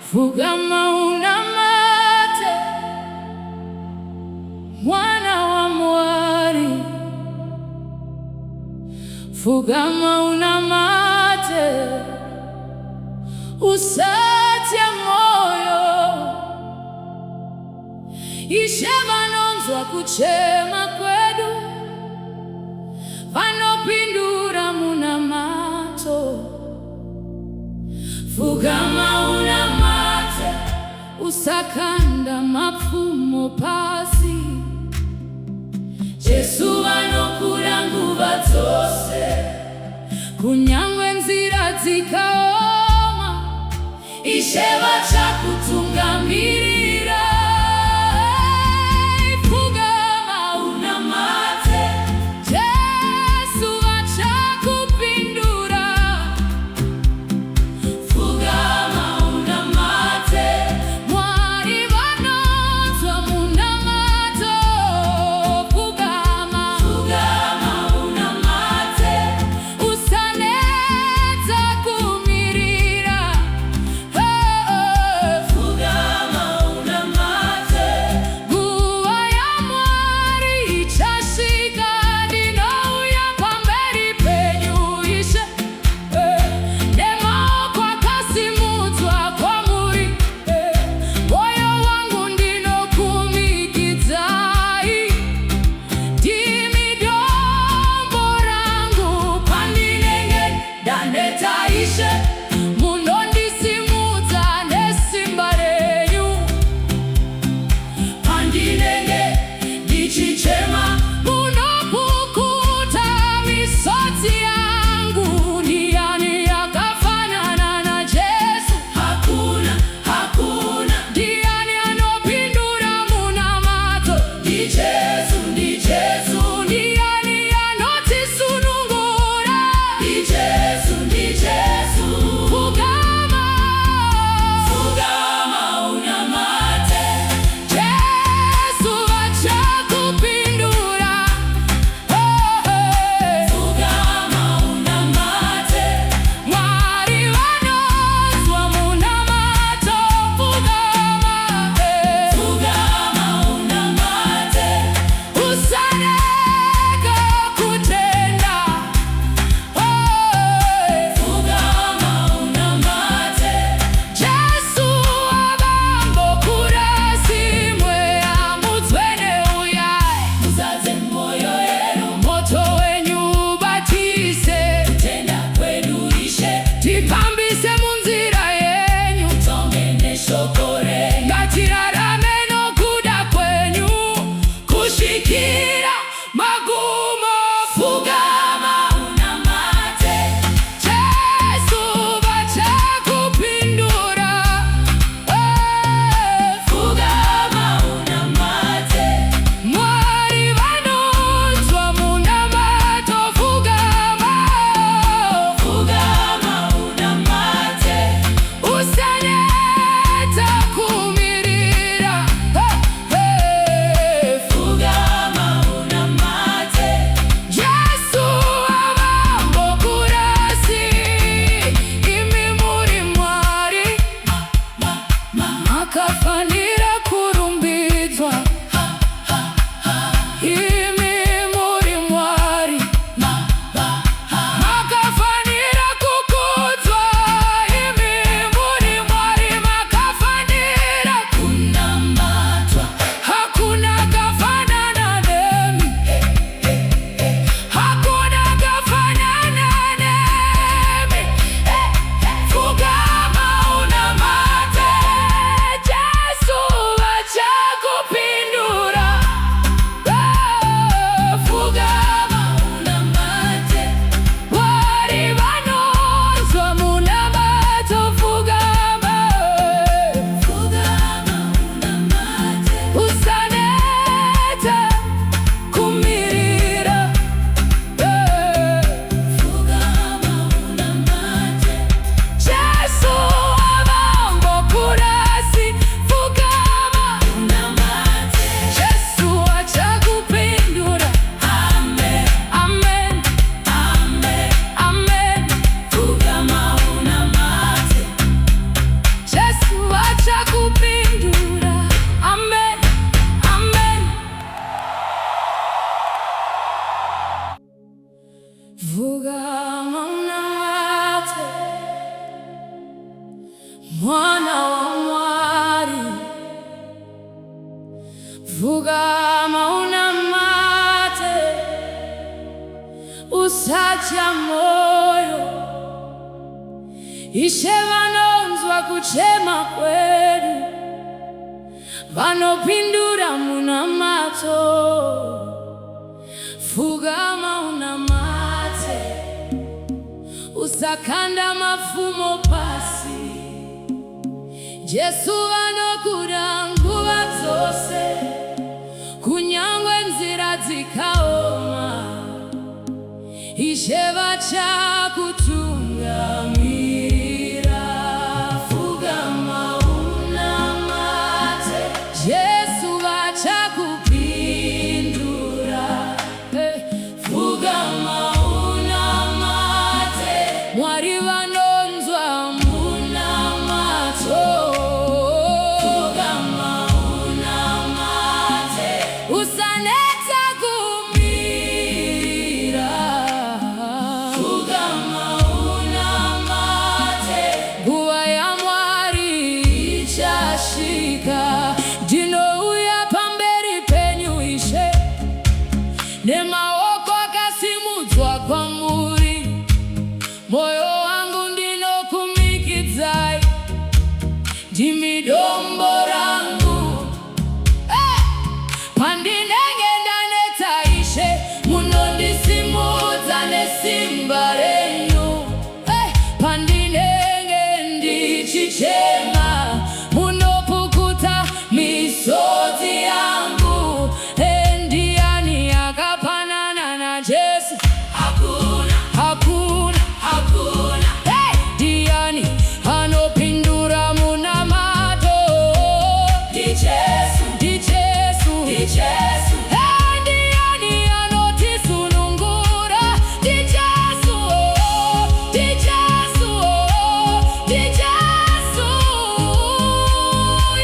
Fugama unamate, mwana wa mwari. Fugama unamate, usatya moyo. Ishe vanonzwa kuchema kwedu, vanopindura munamato. Fugama unamate, usakanda mapfumo pasi. Jesu vanokura nguva dzose, kunyangwe nzira dzikaoma. Ishe vachakutungamirira. Usaneta kumirira. Fugama una mate, usacha moyo, ishe vanonzwa kuchema kwedu, vanopindura muna mato. Fugama una mate, usakanda mafumo pasi, Jesu vanokuda nguva dzose, kunyangwe nzira dzikaoma, ishe vachakutungamira. Fugama una mate, Jesu vachakupindura. Fugama una mate, Mwari vanonzwa muna mato. Fugama una mate, usanetsa kumira. Fugama una mate, nguva ya Mwari ichasvika. Ndinouya pamberi penyu Ishe, nemaoko akasimudzwa kwamuri, moyo wangu ndinokumikidzai, ndimi dombo rangu. Pandinenge ndanetsa Ishe, munondisimudza nesimba renyu. Pandinenge ndichichema, munopukuta misodzi yangu. Ndiani akafanana na Jesu? Hakuna, hakuna, hakuna. Ndiani anopindura muna mato? Ndi Jesu, ndi Jesu, ndi Jesu. Ndiani anotisunungura? Ndi Jesu, ndi Jesu, ndi Jesu,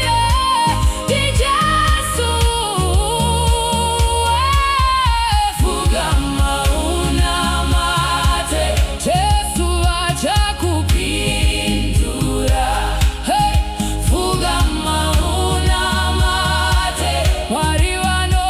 yeah, ndi Jesu. Fugama una mate, Jesu achakupindura. Fugama una mate, Mwari vano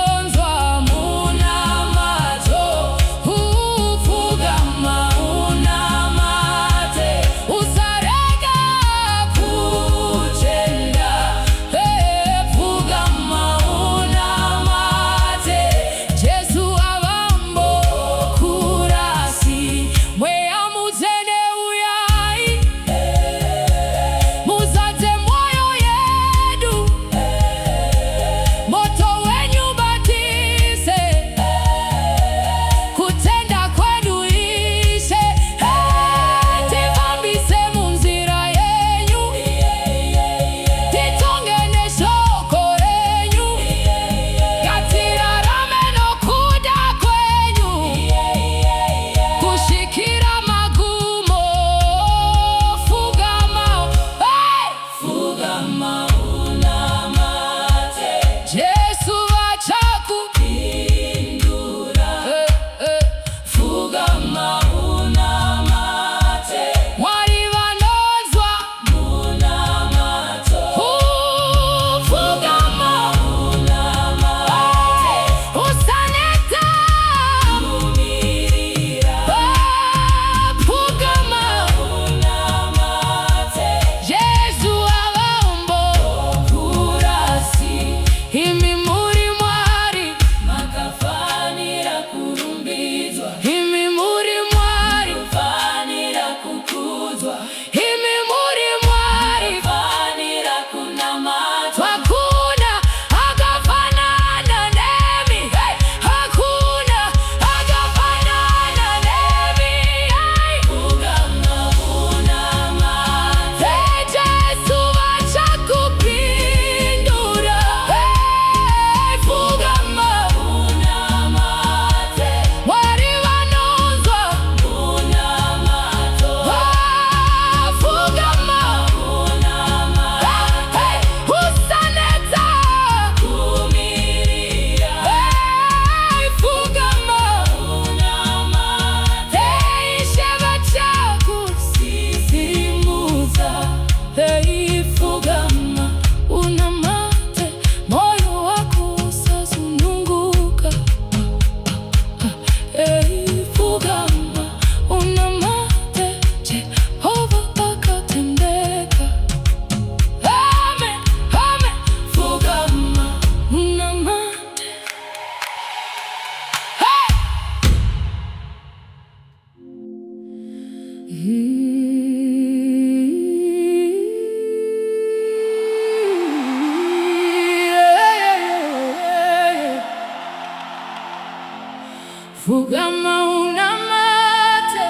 Fugama una mate,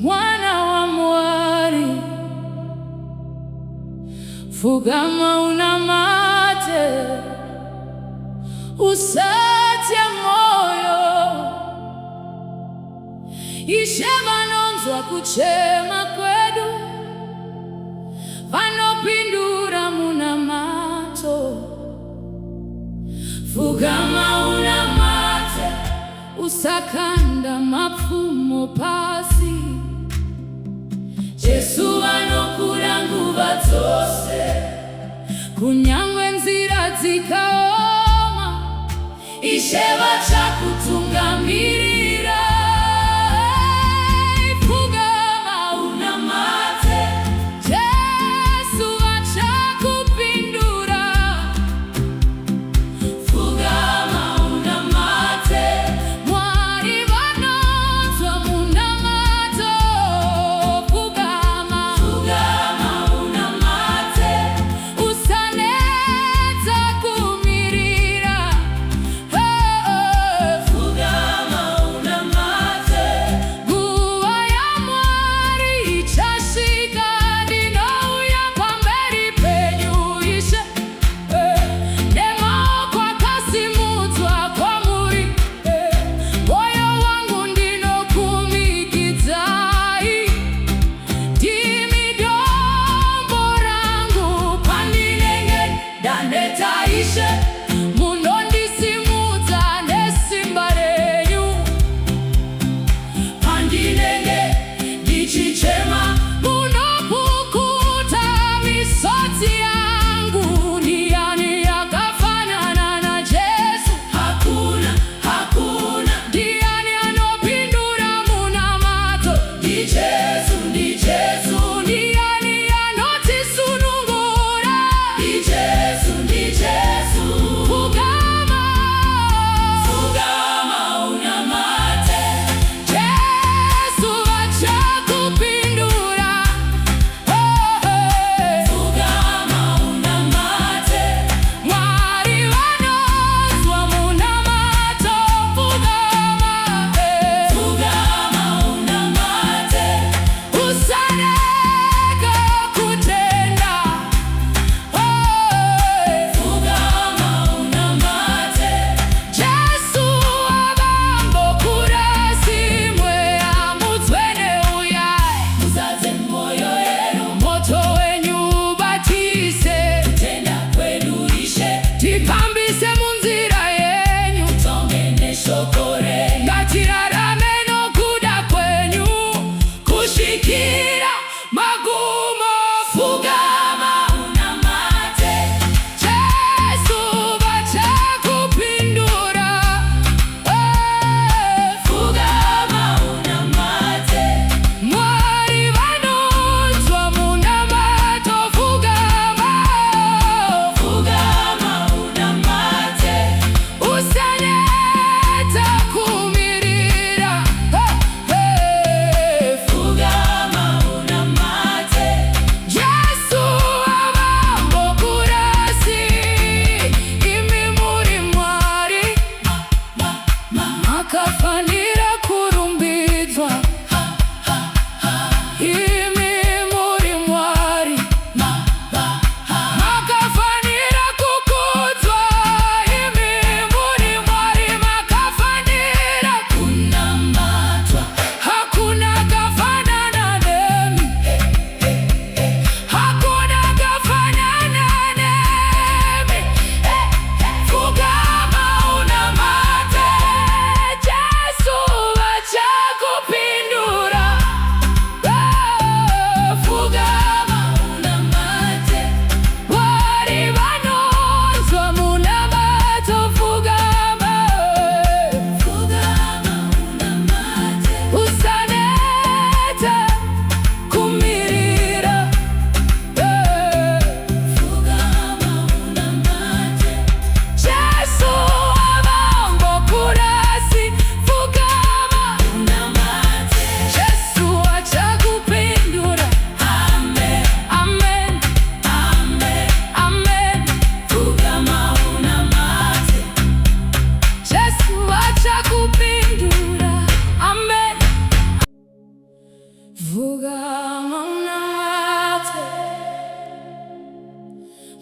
mwana wa mwari. Fugama una mate, usatya moyo. Ishe vanonzwa kuchema kwedu, vanopindura muna mato. Fugama una mate, usakanda mapfumo pasi. Jesu vanokura nguva dzose, kunyangwe nzira dzikaoma. Ishe vachakutungamirira. Fugama una mate, Jesu vachakupindura. Fugama una mate, mwari vanonzwa muna mato. Fugama una mate, usanedza kumirira. Fugama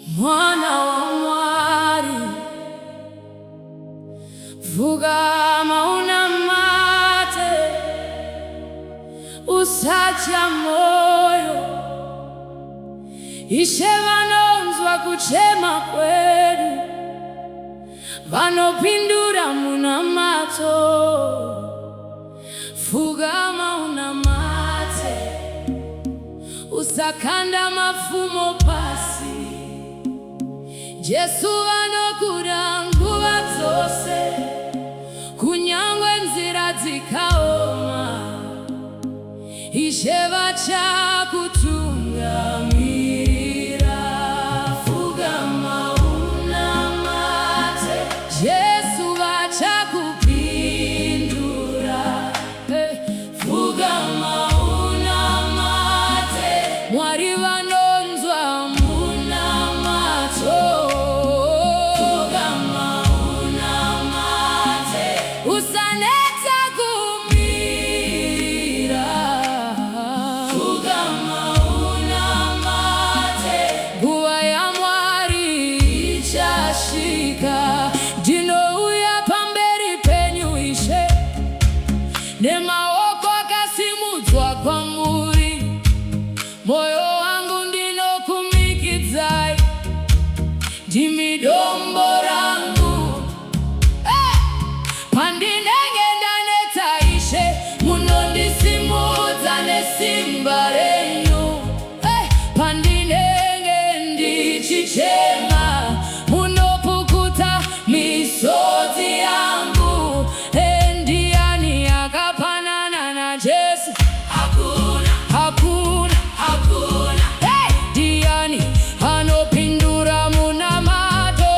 mwana wa mwari, vuga mauna mate, usacha moyo, ishe vanonzwa kuchema kwedu, vanopindura muna mato. Vuga mauna mate, usakanda mafumo pasi, Jesu vanokura nguva dzose, kunyangwe nzira dzikaoma, ishe vachakutungamira. Vuga mauna mate, Jesu vachakupindura. Vuga mauna mate, Mwari vanonzwa muna mato. Vuga mauna mate, usanetsa kumira. Vuga mauna mate, nguva ya Mwari ichasvika. Ndinouya pamberi penyu Ishe, nemaoko akasimudzwa kwamuri, moyo wangu ndinokumikidzai, ndimi dombo rangu. Pandinenge ndanetsa Ishe, munondisimudza nesimba renyu. Pandinenge ndichichema, munopukuta misodzi yangu. Ndiani akafanana na Jesu? Hakuna, hakuna, hakuna. Ndiani anopindura muna mato?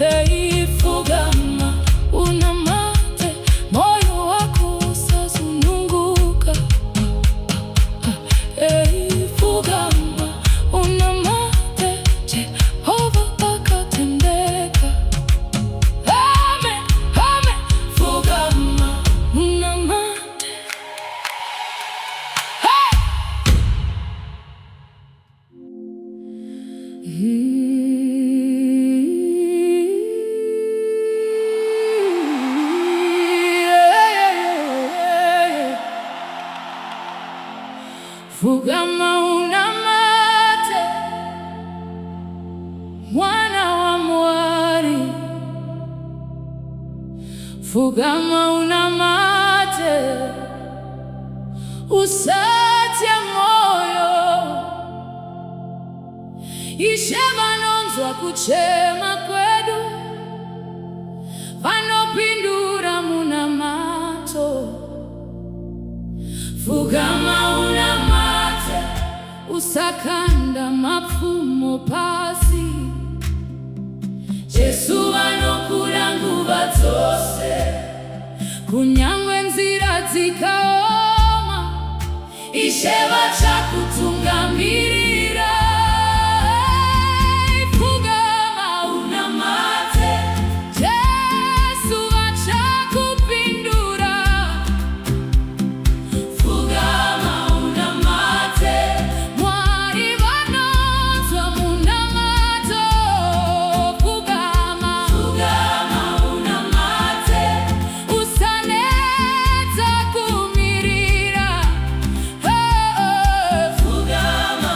Hey, fugama una mate, moyo wako usazunguka. Hey, fugama una mate, Jehova akatendeka. Amen, amen. Fugama una mate. Hey! Fugama una mate, mwana wa mwari. Fugama una mate, usatya moyo. Ishe vanonzwa kuchema kwedu, vanopindura muna mato. Fugama una mate, usakanda mapfumo pasi. Jesu anokura nguva dzose, kunyangwe nzira dzikaoma. Ishe vachakutungamirira. Fugama una mate, Jesu vachakupindura. Fugama una mate, mwari vanonzwa muna mato. Fugama una mate, usanedza kumirira. Fugama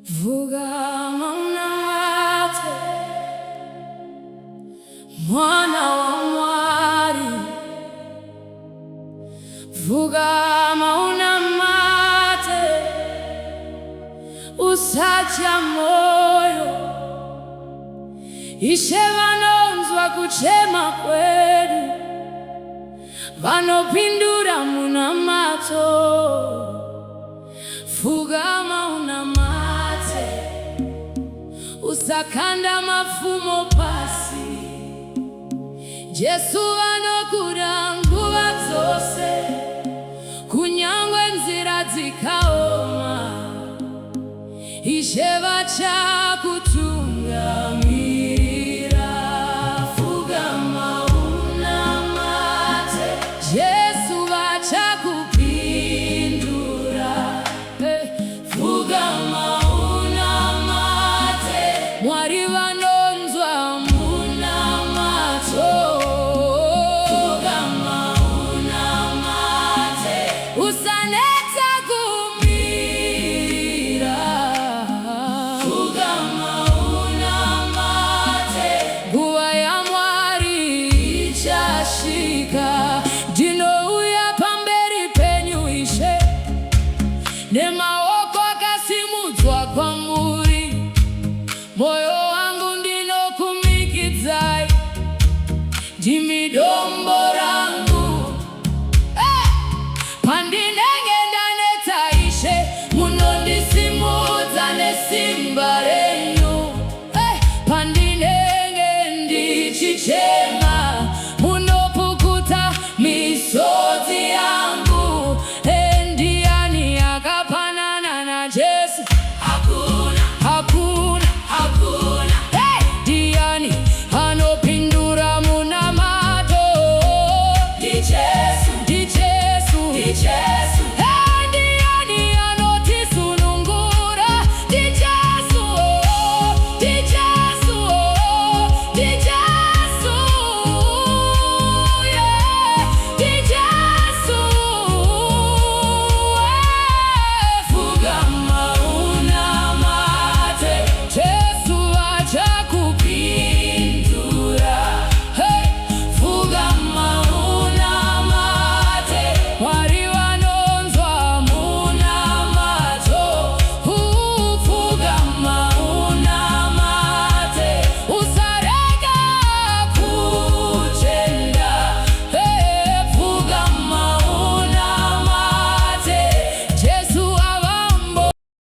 Vuga mauna mate, mwana wa mwari. Vuga mauna mate, usacha moyo. Ishe vanonzwa kuchema kwedu, vanopindura muna mato. Vuga mauna mate, usakanda mafumo pasi. Jesu anokuda nguva dzose, kunyangwe nzira dzikaoma. Ishe vachakutungamira. Vuga mauna mate, Jesu vachakupindura. Vuga mauna mate, Mwari vanonzwa muna mato. Vuga mauna mate, usanetsa kumira. Vuga mauna mate, nguva ya Mwari ichasvika. Ndinouya pamberi penyu Ishe, nemaoko akasimudzwa kwamuri. Moyo wangu ndinokumikidzai, ndimi dombo rangu. Pandinenge ndanetsa Ishe, munondisimudza nesimba renyu. Pandinenge ndichichema, munopukuta misodzi yangu. Ndiani akafanana na Jesu?